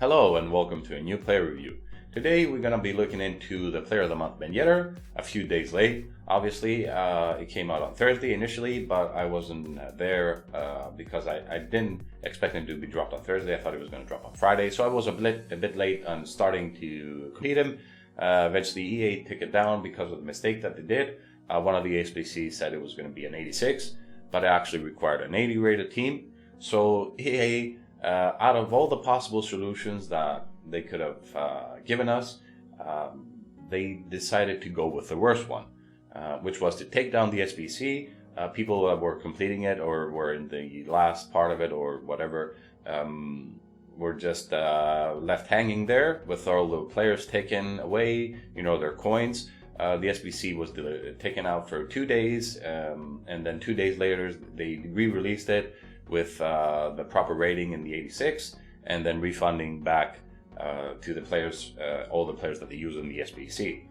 Hello and welcome to a new player review. Today we're going to be looking into the Player of the Month Ben Yedder, a few days late. Obviously, it came out on Thursday initially, but I wasn't there because I didn't expect him to be dropped on Thursday. I thought it was going to drop on Friday, so I was a bit late on starting to complete him. Eventually EA took it down because of the mistake that they did. One of the SBCs said it was going to be an 86, but it actually required an 80 rated team. So EA, out of all the possible solutions that they could have given us, they decided to go with the worst one, which was to take down the SBC. People that were completing it or were in the last part of it or whatever were just left hanging there with all the players taken away, their coins. The SBC was taken out for 2 days, and then 2 days later they re-released it with the proper rating in the 86, and then refunding back to the players, all the players that they use in the SBC,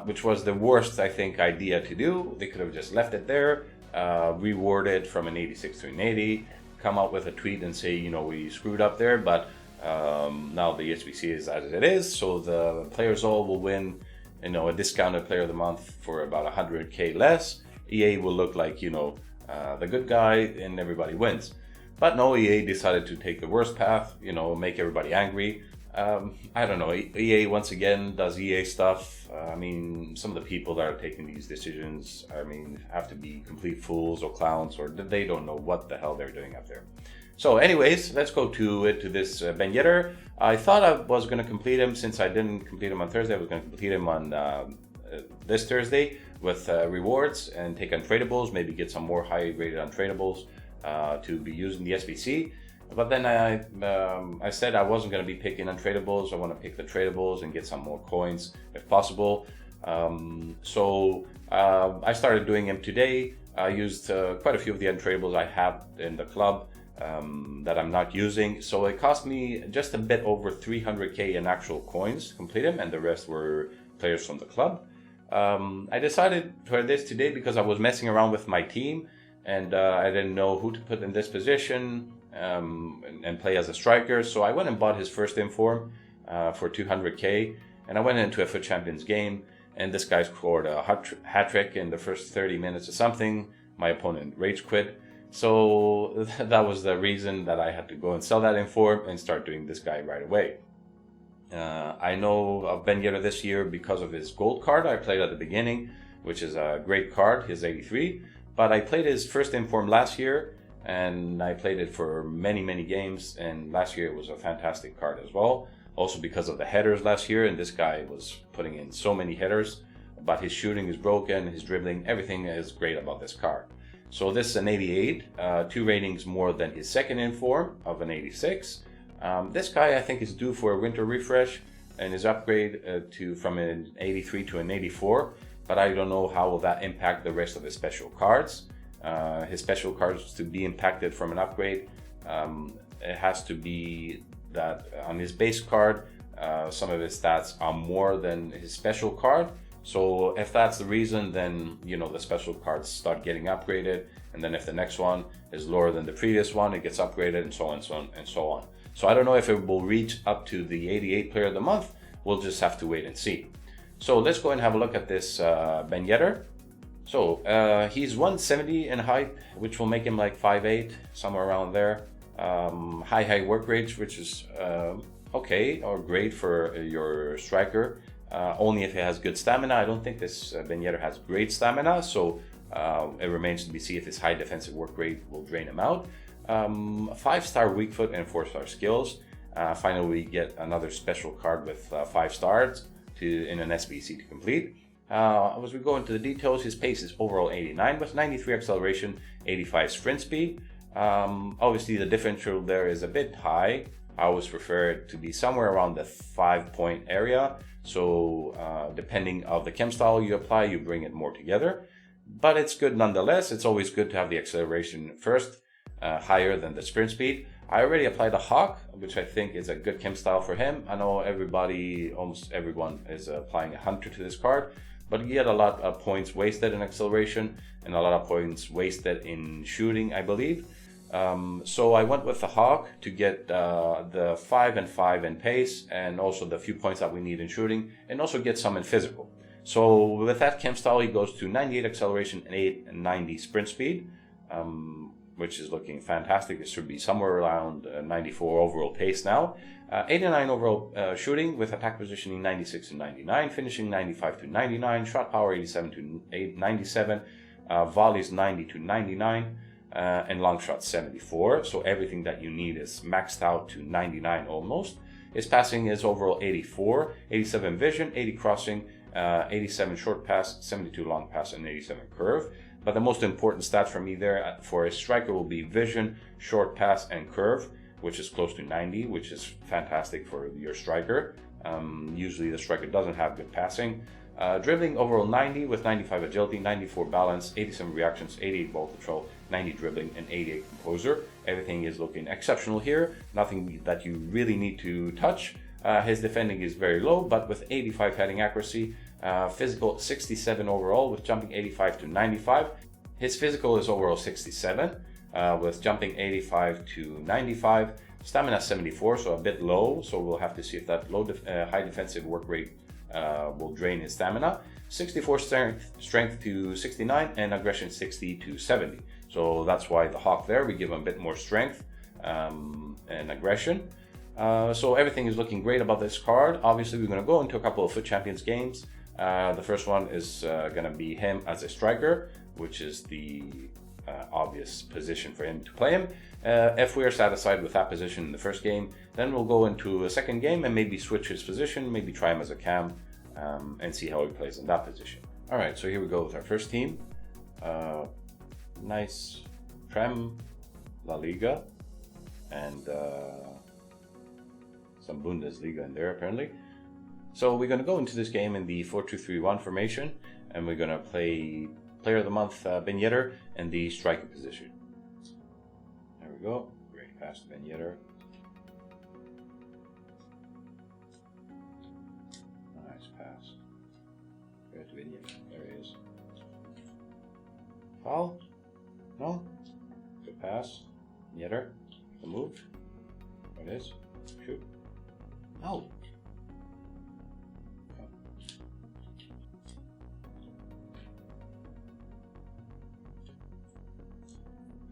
which was the worst, I think, idea to do. They could have just left it there, rewarded from an 86 to an 80, come out with a tweet and say, we screwed up there, but now the SBC is as it is, so the players all will win, a discounted Player of the Month for about 100k less. EA will look like, the good guy, and everybody wins. But no, EA decided to take the worst path, make everybody angry. I don't know, EA once again does EA stuff. Some of the people that are taking these decisions, have to be complete fools or clowns, or they don't know what the hell they're doing up there. So anyways, let's go to this Ben Yedder. I thought I was going to complete him. Since I didn't complete him on Thursday, I was going to complete him on this Thursday with rewards and take untradables, maybe get some more high rated untradables to be used in the SBC. But then I said I wasn't going to be picking untradables. I want to pick the tradables and get some more coins if possible. So I started doing them today. I used quite a few of the untradables I have in the club that I'm not using. So it cost me just a bit over 300k in actual coins to complete them, and the rest were players from the club. I decided for this today because I was messing around with my team and I didn't know who to put in this position and play as a striker. So I went and bought his first inform for 200k, and I went into a FUT Champions game, and this guy scored a hat trick in the first 30 minutes or something. My opponent rage quit. So that was the reason that I had to go and sell that inform and start doing this guy right away. I know of Ben Yedder this year because of his gold card I played at the beginning, which is a great card, his 83. But I played his first inform last year, and I played it for many games, and last year it was a fantastic card as well. Also because of the headers last year, and this guy was putting in so many headers, but his shooting is broken, his dribbling, everything is great about this card. So this is an 88, 2 ratings more than his second inform of an 86. This guy I think is due for a winter refresh and his upgrade from an 83 to an 84, but I don't know how will that impact the rest of his special cards. His special cards to be impacted from an upgrade, it has to be that on his base card, some of his stats are more than his special card. So if that's the reason, then the special cards start getting upgraded, and then if the next one is lower than the previous one, it gets upgraded, and so on and so on and so on. So I don't know if it will reach up to the 88 Player of the Month. We'll just have to wait and see. So let's go and have a look at this Ben Yedder. So he's 170 in height, which will make him like 5'8", somewhere around there. High work rates, which is okay or great for your striker. Only if it has good stamina. I don't think this Ben Yedder has great stamina, so it remains to be seen if his high defensive work rate will drain him out. 5-star weak foot and 4-star skills. Finally, we get another special card with 5 stars in an SBC to complete. As we go into the details, his pace is overall 89 with 93 acceleration, 85 sprint speed. Obviously, the differential there is a bit high. I always prefer it to be somewhere around the 5-point area. So depending on the chem style you apply, you bring it more together. But it's good nonetheless. It's always good to have the acceleration first, higher than the sprint speed. I already applied a Hawk, which I think is a good chem style for him. I know almost everyone is applying a Hunter to this card, but you get a lot of points wasted in acceleration and a lot of points wasted in shooting, I believe. So I went with the Hawk to get the 5 and 5 in pace, and also the few points that we need in shooting, and also get some in physical. So with that chem style, he goes to 98 acceleration and 890 sprint speed, which is looking fantastic. It should be somewhere around 94 overall pace now. 89 overall shooting with attack positioning 96 to 99, finishing 95 to 99, shot power 87 to 97, volleys 90 to 99, and long shots 74. So everything that you need is maxed out to 99 almost. His passing is overall 84, 87 vision, 80 crossing, 87 short pass, 72 long pass, and 87 curve. But the most important stat for me there for a striker will be vision, short pass, and curve, which is close to 90, which is fantastic for your striker. Usually the striker doesn't have good passing. Dribbling overall 90 with 95 agility, 94 balance, 87 reactions, 88 ball control, 90 dribbling, and 88 composure. Everything is looking exceptional here. Nothing that you really need to touch. His defending is very low, but with 85 heading accuracy. Physical 67 overall with jumping 85 to 95. His physical is overall 67 with jumping 85 to 95. Stamina 74, so a bit low. So we'll have to see if that high defensive work rate will drain his stamina. 64 strength to 69, and aggression 60 to 70. So that's why the Hawk there, we give him a bit more strength and aggression. So everything is looking great about this card. Obviously, we're going to go into a couple of FUT Champions games. The first one is going to be him as a striker, which is the obvious position for him to play him. If we are satisfied with that position in the first game, then we'll go into a second game and maybe switch his position, maybe try him as a cam, and see how he plays in that position. All right, so here we go with our first team. Nice Prem, La Liga, and some Bundesliga in there apparently. So we're going to go into this game in the 4-2-3-1 formation, and we're going to play Player of the Month Ben Yedder in the striker position. There we go. Great pass to Ben Yedder. Nice pass. Good to Ben Yedder. There he is. Foul? No? Good pass. Yedder. The move. There it is. Shoot. No.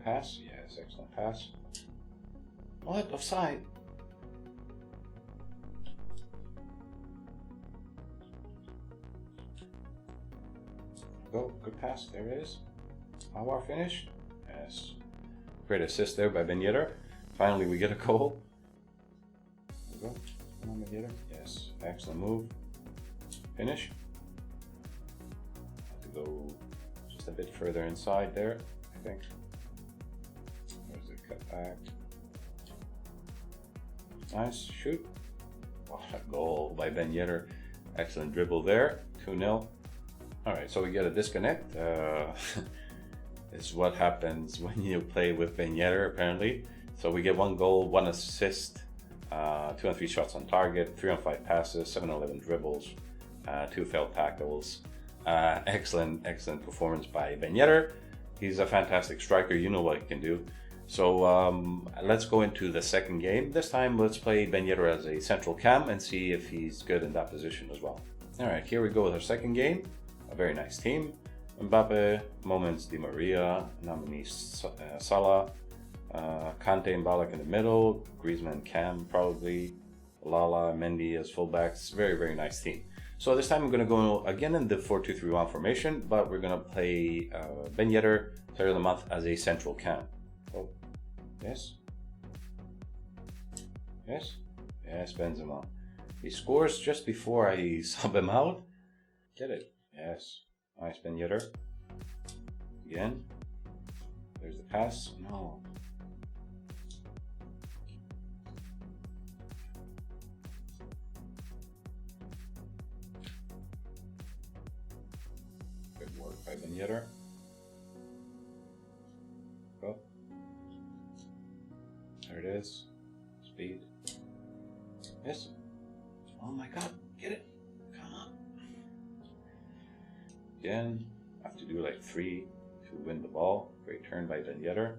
Pass? Yes, excellent pass. What? Offside? Go, good pass, there it is. Our finish? Yes. Great assist there by Ben Yedder. Finally we get a goal. There we go. Come on, Ben Yedder. Yes, excellent move. Finish. Have to go just a bit further inside there, I think. Cut back. Nice shoot. What a goal by Ben Yedder. Excellent dribble there. 2-0. Alright, so we get a disconnect. It's what happens when you play with Ben Yedder apparently. So we get 1 goal, 1 assist, 2 and 3 shots on target, 3 on 5 passes, 7 on 11 dribbles, 2 failed tackles. Excellent performance by Ben Yedder. He's a fantastic striker. You know what he can do. So let's go into the second game. This time let's play Ben Yedder as a central cam and see if he's good in that position as well. Alright, here we go with our second game. A very nice team. Mbappe, Moments, Di Maria, Namini, Salah, Kante and Balak in the middle, Griezmann, Cam probably, Lala, Mendy as fullbacks. Very nice team. So this time I'm going to go again in the 4-2-3-1 formation, but we're going to play Ben Yedder, Player of the Month, as a central cam. Oh, yes. Yes. Yes, Benzema. He scores just before I sub him out. Get it. Yes. Nice Ben Yedder. Again. There's the pass. No. Good work by Ben Yedder. Go. There it is. Speed. Yes. Oh my god. Get it. Come on. Again. Have to do like 3 to win the ball. Great turn by Ben Yedder.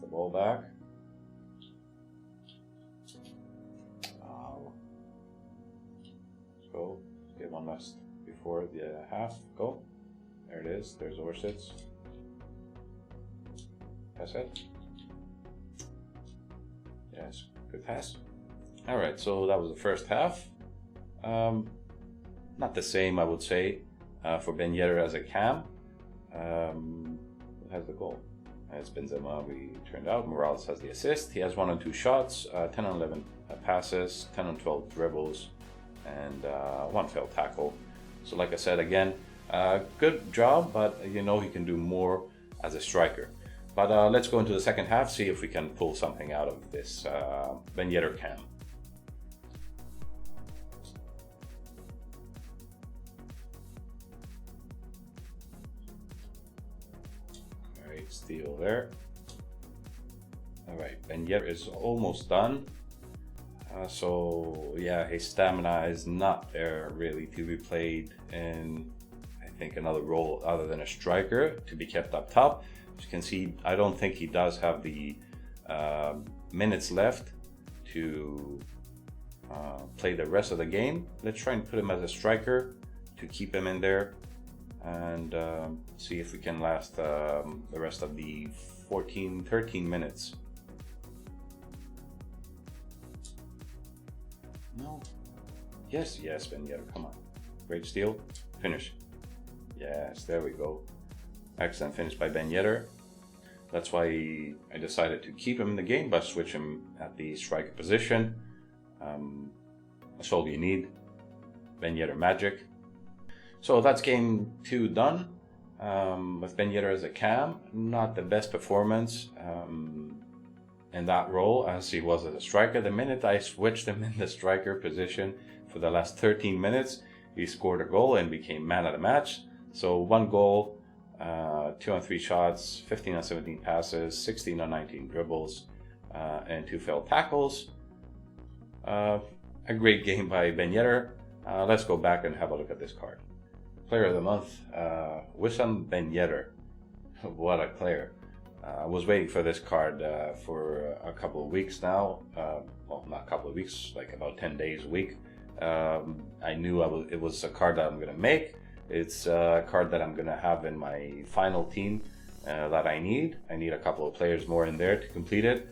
the ball back. Go. Get one last before the half. Go. There it is. There's Orsitz. Pass it. Yes, good pass. All right, so that was the first half. Not the same, I would say, for Ben Yedder as a cam. Who has the goal? It's Benzema. We turned out. Morales has the assist. He has 1 on 2 shots, 10 on 11 passes, 10 on 12 dribbles, and 1 failed tackle. So like I said, again, good job, but you know he can do more as a striker. But let's go into the second half, see if we can pull something out of this Ben Yedder cam. Alright, steal there. Alright, Ben Yedder is almost done. So yeah, his stamina is not there really to be played in, I think, another role other than a striker to be kept up top. As you can see, I don't think he does have the minutes left to play the rest of the game. Let's try and put him as a striker to keep him in there and see if we can last the rest of the 13 minutes. No. Yes, Ben Yedder, come on. Great steal. Finish. Yes, there we go. Excellent finish by Ben Yedder. That's why I decided to keep him in the game, but switch him at the striker position. That's all you need. Ben Yedder magic. So that's game 2 done. With Ben Yedder as a cam, not the best performance in that role as he was as a striker. The minute I switched him in the striker position for the last 13 minutes, he scored a goal and became man of the match. So 1 goal, 2 on 3 shots, 15 on 17 passes, 16 on 19 dribbles, and 2 failed tackles. A great game by Ben Yedder. Let's go back and have a look at this card. Player of the month, Wissam Ben Yedder. What a player. I was waiting for this card for a couple of weeks now. Well, not a couple of weeks, like about 10 days a week. I knew it was a card that I'm going to make. It's a card that I'm going to have in my final team that I need. I need a couple of players more in there to complete it.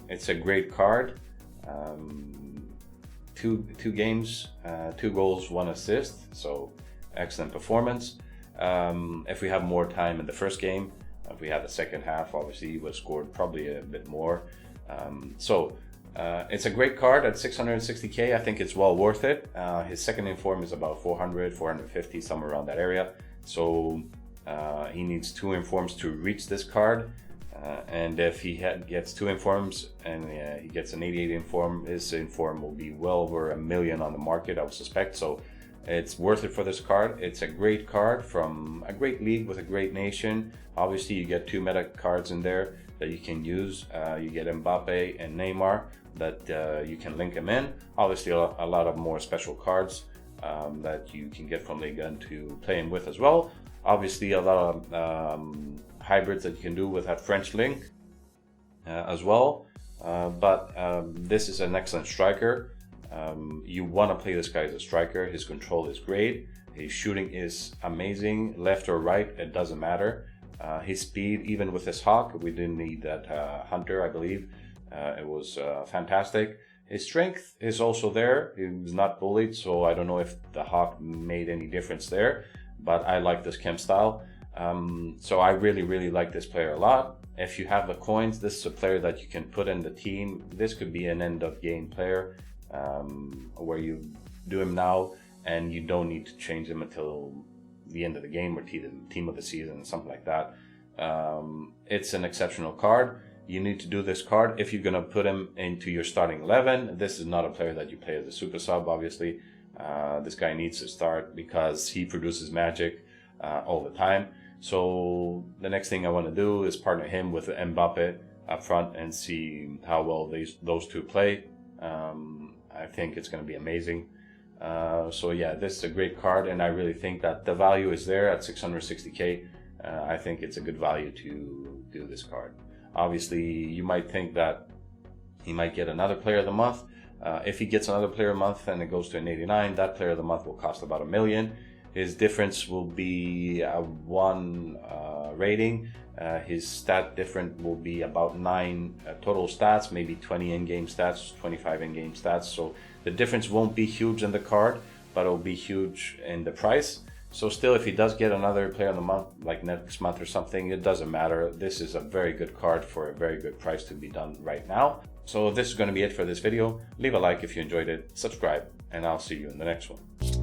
It's a great card. 2 games, 2 goals, 1 assist. So excellent performance. If we have more time in the first game, if we had the second half, obviously he would have scored probably a bit more. It's a great card at 660k. I think it's well worth it. His second inform is about 400, 450, somewhere around that area. So he needs 2 informs to reach this card. And if he gets 2 informs and he gets an 88 inform, his inform will be well over $1 million on the market, I would suspect. So it's worth it for this card. It's a great card from a great league with a great nation. Obviously, you get 2 meta cards in there that you can use. You get Mbappe and Neymar that you can link them in. Obviously, a lot of more special cards that you can get from Ligue to play in with as well. Obviously, a lot of hybrids that you can do with that French link as well. But this is an excellent striker. You want to play this guy as a striker. His control is great. His shooting is amazing. Left or right, it doesn't matter. His speed, even with his hawk, we didn't need that hunter, I believe. It was fantastic. His strength is also there. He was not bullied, so I don't know if the hawk made any difference there. But I like this chem style. So I really like this player a lot. If you have the coins, this is a player that you can put in the team. This could be an end of game player where you do him now and you don't need to change him until the end of the game or team of the season, something like that. It's an exceptional card. You need to do this card if you're going to put him into your starting 11. This is not a player that you play as a super sub, obviously. This guy needs to start because he produces magic all the time. So the next thing I want to do is partner him with Mbappe up front and see how well those 2 play. I think it's going to be amazing. So yeah, this is a great card, and I really think that the value is there at 660k. I think it's a good value to do this card. Obviously, you might think that he might get another player of the month. If he gets another player of the month and it goes to an 89, that player of the month will cost about $1 million. His difference will be a 1 rating. His stat difference will be about 9 total stats, maybe 20 in-game stats, 25 in-game stats. So the difference won't be huge in the card, but it'll be huge in the price. So still, if he does get another player of the month, like next month or something, it doesn't matter. This is a very good card for a very good price to be done right now. So this is going to be it for this video. Leave a like if you enjoyed it, subscribe, and I'll see you in the next one.